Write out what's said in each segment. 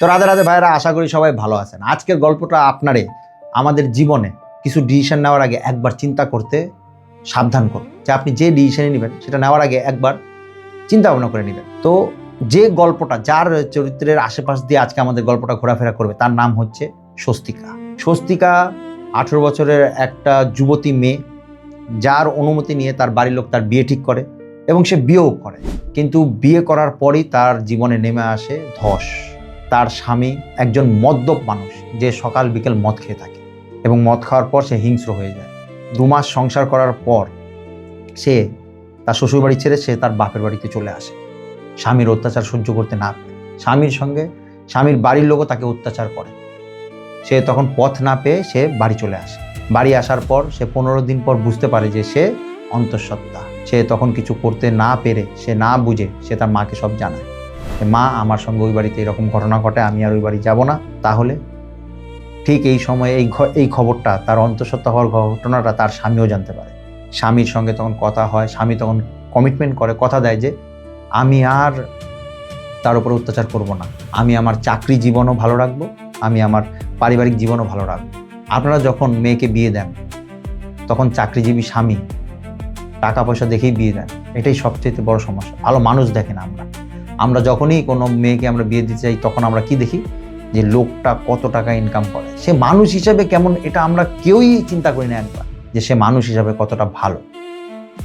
তো রাধে রাধে ভাইরা, আশা করি সবাই ভালো আছেন। আজকের গল্পটা আপনারে আমাদের জীবনে কিছু ডিসিশন নেওয়ার আগে একবার চিন্তা করতে সাবধান করুন, যে আপনি যে ডিসিশনই নেবেন সেটা নেওয়ার আগে একবার চিন্তা ভাবনা করে নেবেন। তো যে গল্পটা, যার চরিত্রের আশেপাশ দিয়ে আজকে আমাদের গল্পটা ঘোরাফেরা করবে, তার নাম হচ্ছে স্বস্তিকা। স্বস্তিকা 18 বছরের একটা যুবতী মেয়ে, যার অনুমতি নিয়ে তার বাড়ির লোক তার বিয়ে ঠিক করে এবং সে বিয়েও করে। কিন্তু বিয়ে করার পরই তার জীবনে নেমে আসে ধস। তার স্বামী একজন মদ্যপ মানুষ, যে সকাল বিকেল মদ খেয়ে থাকে এবং মদ খাওয়ার পর সে হিংস্র হয়ে যায়। 2 মাস সংসার করার পর সে তার শ্বশুরবাড়ি ছেড়ে সে তার বাপের বাড়িতে চলে আসে, স্বামীর অত্যাচার সহ্য করতে না পেরে। স্বামীর সঙ্গে স্বামীর বাড়ির লোকও তাকে অত্যাচার করে। সে তখন পথ না পেয়ে সে বাড়ি চলে আসে। বাড়ি আসার পর সে 15 দিন পর বুঝতে পারে যে সে অন্তঃসত্ত্বা। সে তখন কিছু করতে না পেরে, সে না বুঝে সে তার মাকে সব জানায়, মা, আমার সঙ্গে ওই বাড়িতে এরকম ঘটনা ঘটে, আমি আর ওই বাড়ি যাব না। তাহলে ঠিক এই সময় এই খবরটা, তার অন্তঃসত্ত্বা হওয়ার ঘটনাটা তার স্বামীও জানতে পারে। স্বামীর সঙ্গে তখন কথা হয়। স্বামী তখন কমিটমেন্ট করে, কথা দেয় যে আমি আর তার উপর অত্যাচার করব না, আমি আমার চাকরি জীবনও ভালো রাখবো, আমি আমার পারিবারিক জীবনও ভালো রাখবো। আপনারা যখন মেয়েকে বিয়ে দেন তখন চাকরিজীবী স্বামী টাকা পয়সা দেখেই বিয়ে দেন, এটাই সবচেয়ে বড় সমস্যা। ভালো মানুষ দেখেন আমরা যখনই কোনো মেয়েকে আমরা বিয়ে দিতে চাই তখন আমরা কি দেখি, যে লোকটা কত টাকা ইনকাম করে, সে মানুষ হিসাবে কেমন, এটা আমরা কেউই চিন্তা করি না একবার, যে সে মানুষ হিসাবে কতটা ভালো।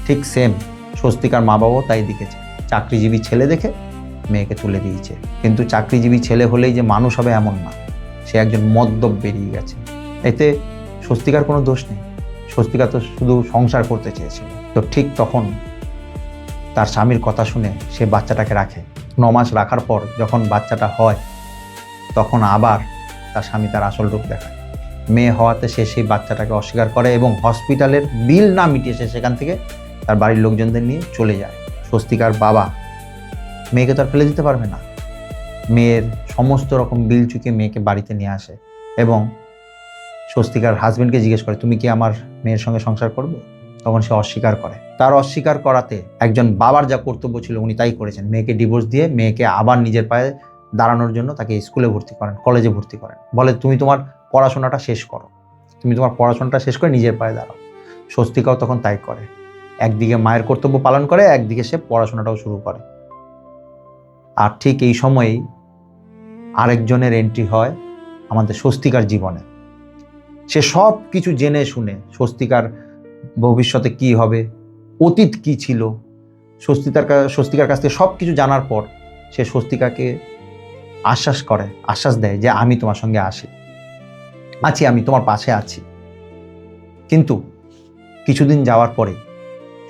ঠিক সেম স্বস্তিকার মা বাবাও তাই দেখেছে, চাকরিজীবী ছেলে দেখে মেয়েকে তুলে দিয়েছে। কিন্তু চাকরিজীবী ছেলে হলেই যে মানুষ হবে এমন না, সে একজন মদ্যপ বেরিয়ে গেছে। এতে স্বস্তিকার কোনো দোষ নেই, স্বস্তিকা তো শুধু সংসার করতে চেয়েছিল। তো ঠিক তখন তার স্বামীর কথা শুনে সে বাচ্চাটাকে রাখে। 9 মাস রাখার পর যখন বাচ্চাটা হয় তখন আবার তার স্বামী তার আসল রূপ দেখায়। মেয়ে হওয়াতে সে সেই বাচ্চাটাকে অস্বীকার করে এবং হসপিটালের বিল না মিটিয়ে সে সেখান থেকে তার বাড়ির লোকজনদের নিয়ে চলে যায়। স্বস্তিকার বাবা মেয়েকে তো আর ফেলে দিতে পারবে না, মেয়ের সমস্ত রকম বিল চুকিয়ে মেয়েকে বাড়িতে নিয়ে আসে এবং স্বস্তিকার হাজবেন্ডকে জিজ্ঞেস করে, তুমি কি আমার মেয়ের সঙ্গে সংসার করবে? তখন সে অস্বীকার করে। তার অস্বীকার করাতে একজন বাবার যা কর্তব্য ছিল উনি তাই করেছেন। মেয়েকে ডিভোর্স দিয়ে মেয়েকে আবার নিজের পায়ে দাঁড়ানোর জন্য তাকে স্কুলে ভর্তি করেন, কলেজে ভর্তি করেন। বলে, তুমি তোমার পড়াশোনাটা শেষ করো, তুমি তোমার পড়াশোনাটা শেষ করে নিজের পায়ে দাঁড়াও। স্বস্তিকাও তখন তাই করে, একদিকে মায়ের কর্তব্য পালন করে, একদিকে সে পড়াশোনাটাও শুরু করে। আর ঠিক এই সময়েই আরেকজনের এন্ট্রি হয় আমাদের স্বস্তিকার জীবনে। সে সব কিছু জেনে শুনে, স্বস্তিকার ভবিষ্যতে কি হবে, অতীত কি ছিল, স্বস্তিকার কাছ থেকে সব কিছু জানার পর সে স্বস্তিকাকে আশ্বাস দেয় যে আমি তোমার সঙ্গে আছি, আমি তোমার পাশে আছি। কিন্তু কিছুদিন যাওয়ার পরে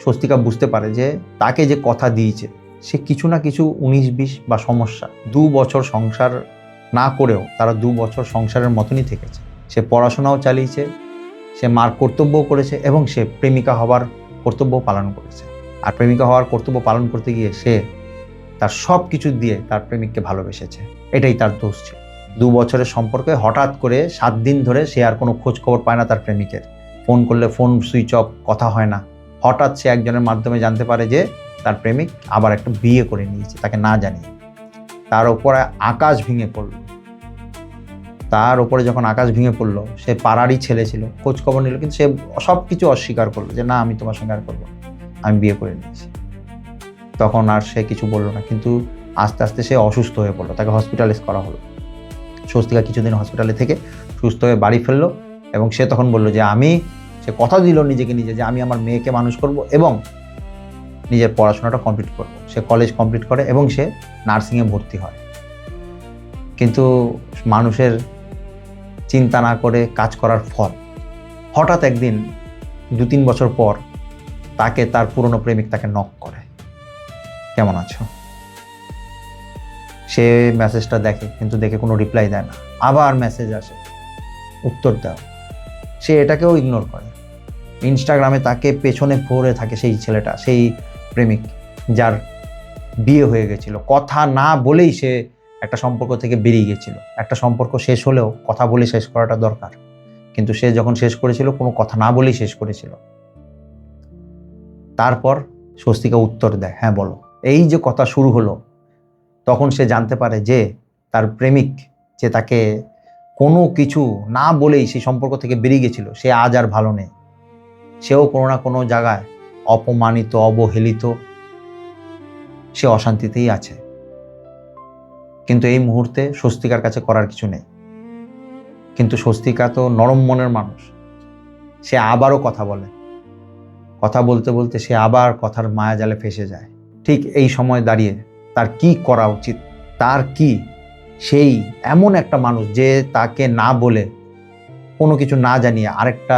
স্বস্তিকা বুঝতে পারে যে তাকে যে কথা দিয়েছে সে কিছু না কিছু 19-20 বা সমস্যা। 2 বছর সংসার না করেও তারা 2 বছর সংসারের মতনই থেকেছে। সে পড়াশোনাও চালিয়েছে, সে মার কর্তব্যও করেছে এবং সে প্রেমিকা হওয়ার কর্তব্য পালন করেছে। আর প্রেমিকা হওয়ার কর্তব্য পালন করতে গিয়ে সে তার সব কিছু দিয়ে তার প্রেমিককে ভালোবেসেছে। এটাই তার দোষ ছিল। 2 বছরের সম্পর্কে হঠাৎ করে 7 দিন ধরে সে আর কোনো খোঁজ খবর পায় না তার প্রেমিকের। ফোন করলে ফোন সুইচ অফ, কথা হয় না। হঠাৎ সে একজনের মাধ্যমে জানতে পারে যে তার প্রেমিক আবার একটা বিয়ে করে নিয়েছে, তাকে না জানিয়ে। তার উপরে আকাশ ভেঙে পড়ল। যখন আকাশ ভেঙে পড়লো, সে পাড়ারই ছেলে ছিল, খোঁজ খবর নিল, কিন্তু সে সব কিছু অস্বীকার করলো যে না, আমি তোমার সঙ্গে আর করবো না, আমি বিয়ে করে নিয়েছি। তখন আর সে কিছু বললো না, কিন্তু আস্তে আস্তে সে অসুস্থ হয়ে পড়লো, তাকে হসপিটালাইজ করা হলো। স্বস্তিকা কিছুদিন হসপিটালে থেকে সুস্থ হয়ে বাড়ি ফেললো এবং সে তখন বললো যে সে কথা দিল নিজেকে নিজে যে আমি আমার মেয়েকে মানুষ করব এবং নিজের পড়াশোনাটা কমপ্লিট করব। সে কলেজ কমপ্লিট করে এবং সে নার্সিংয়ে ভর্তি হয়। কিন্তু মানুষের চিন্তা না করে কাজ করার ফল, হঠাৎ একদিন 2-3 বছর পর তাকে তার পুরনো প্রেমিক তাকে নক করে, কেমন আছো? সে মেসেজটা দেখে, কিন্তু দেখে কোনো রিপ্লাই দেয় না। আবার মেসেজ আসে, উত্তর দাও। সে এটাকেও ইগনোর করে। ইনস্টাগ্রামে তাকে পেছনে পড়ে থাকে সেই ছেলেটা, সেই প্রেমিক যার বিয়ে হয়ে গেছিল। কথা না বলেই সে একটা সম্পর্ক থেকে বেরিয়ে গেছিল। একটা সম্পর্ক শেষ হলেও কথা বলে শেষ করাটা দরকার, কিন্তু সে যখন শেষ করেছিল কোনো কথা না বলেই শেষ করেছিল। তারপর স্বস্তিকা উত্তর দেয়, হ্যাঁ বলো। এই যে কথা শুরু হলো, তখন সে জানতে পারে যে তার প্রেমিক যে তাকে কোনো কিছু না বলেই সেই সম্পর্ক থেকে বেরিয়ে গেছিল, সে আজ আর ভালো নেই। সেও কোনো না কোনো জায়গায় অপমানিত, অবহেলিত, সে অশান্তিতেই আছে। কিন্তু এই মুহূর্তে স্বস্তিকার কাছে করার কিছু নেই। কিন্তু স্বস্তিকা তো নরম মনের মানুষ, সে আবারও কথা বলে। কথা বলতে বলতে সে আবার কথার মায়াজালে ফেসে যায়। ঠিক এই সময় দাঁড়িয়ে তার কি করা উচিত? তার কি সেই এমন একটা মানুষ যে তাকে না বলে, কোনো কিছু না জানিয়ে আরেকটা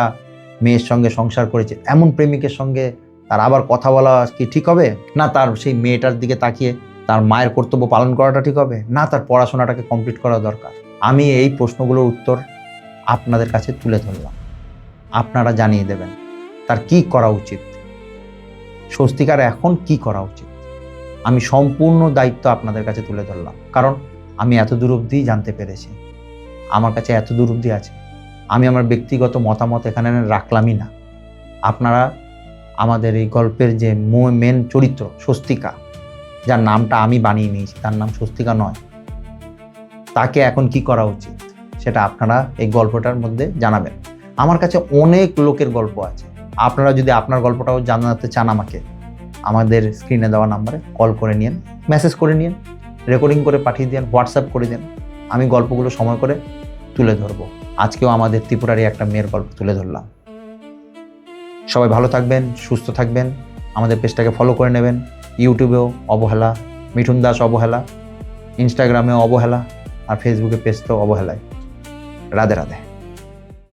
মেয়ের সঙ্গে সংসার করেছে, এমন প্রেমিকের সঙ্গে তার আবার কথা বলা কি ঠিক হবে? না তার সেই মেয়েটার দিকে তাকিয়ে তার মায়ের কর্তব্য পালন করাটা ঠিক হবে? না তার পড়াশোনাটাকে কমপ্লিট করা দরকার? আমি এই প্রশ্নগুলোর উত্তর আপনাদের কাছে তুলে ধরলাম, আপনারা জানিয়ে দেবেন তার কি করা উচিত, স্বস্তিকার এখন কি করা উচিত। আমি সম্পূর্ণ দায়িত্ব আপনাদের কাছে তুলে ধরলাম, কারণ আমি এত দূর অবধি জানতে পেরেছি, আমার কাছে এত দূর অবধি আছে। আমি আমার ব্যক্তিগত মতামত এখানে রাখলামই না। আপনারা আমাদের এই গল্পের যে মেন চরিত্র স্বস্তিকা, যার নামটা আমি বানিয়ে নিয়েছি, তার নাম স্বস্তিকা নয়, তাকে এখন কি করা উচিত সেটা আপনারা এই গল্পটার মধ্যে জানাবেন। আমার কাছে অনেক লোকের গল্প আছে, আপনারা যদি আপনার গল্পটাও জানাতে চান আমাকে, আমাদের স্ক্রিনে দেওয়া নাম্বারে কল করে নিন, মেসেজ করে নিন, রেকর্ডিং করে পাঠিয়ে দিন, হোয়াটসঅ্যাপ করে দিন। আমি গল্পগুলো সময় করে তুলে ধরবো। আজকেও আমাদের ত্রিপুরারই একটা মেয়ের গল্প তুলে ধরলাম। সবাই ভালো থাকবেন, সুস্থ থাকবেন, আমাদের পেজটাকে ফলো করে নেবেন। ইউটিউবেও অবহেলা, মিঠুন দাস অবহেলা, ইনস্টাগ্রামেও অবহেলা, আর ফেসবুকে পেজ তো অবহেলায়। রাধে রাধে।